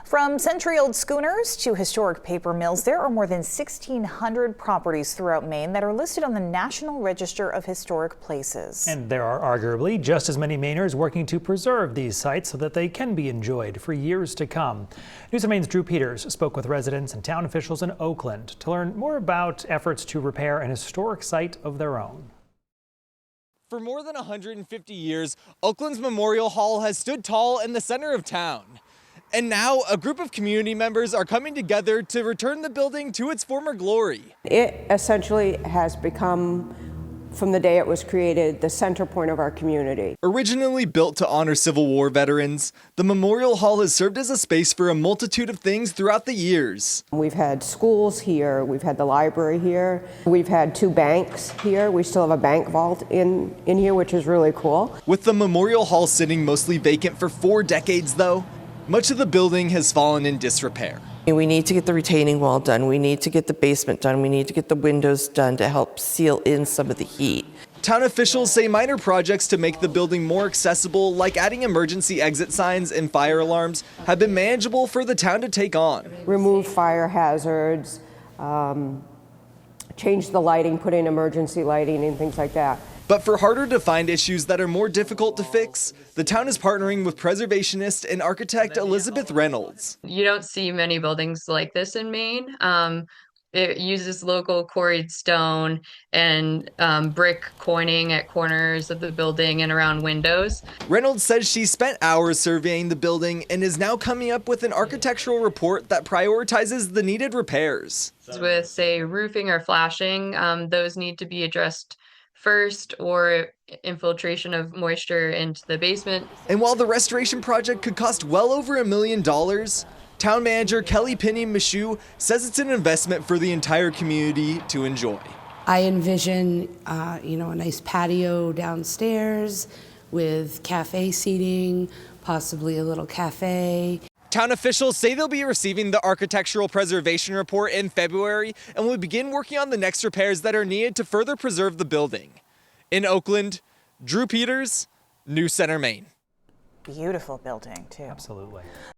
From century-old schooners to historic paper mills, there are more than 1,600 properties throughout Maine that are listed on the National Register of Historic Places. And there are arguably just as many Mainers working to preserve these sites so that they can be enjoyed for years to come. News of Maine's Drew Peters spoke with residents and town officials in Oakland to learn more about efforts to repair an historic site of their own. For more than 150 years, Oakland's Memorial Hall has stood tall in the center of town. And now a group of community members are coming together to return the building to its former glory. It essentially has become, from the day it was created, the center point of our community. Originally built to honor Civil War veterans, the Memorial Hall has served as a space for a multitude of things throughout the years. We've had schools here, we've had the library here, we've had 2 banks here, we still have a bank vault in here, which is really cool. With the Memorial Hall sitting mostly vacant for 4 decades though, much of the building has fallen in disrepair. We need to get the retaining wall done, we need to get the basement done, we need to get the windows done to help seal in some of the heat. Town officials say minor projects to make the building more accessible, like adding emergency exit signs and fire alarms, have been manageable for the town to take on. Remove fire hazards, change the lighting, put in emergency lighting and things like that. But for harder to find issues that are more difficult to fix, the town is partnering with preservationist and architect Elizabeth Reynolds. You don't see many buildings like this in Maine. It uses local quarried stone and brick coining at corners of the building and around windows. Reynolds says she spent hours surveying the building and is now coming up with an architectural report that prioritizes the needed repairs. With, say, roofing or flashing, those need to be addressed first, or infiltration of moisture into the basement. And while the restoration project could cost well over $1 million, town manager Kelly Pinney-Michoud says it's an investment for the entire community to enjoy. I envision, a nice patio downstairs with cafe seating, possibly a little cafe. Town officials say they'll be receiving the architectural preservation report in February and will begin working on the next repairs that are needed to further preserve the building. In Oakland, Drew Peters, News Center, Maine. Beautiful building, too. Absolutely.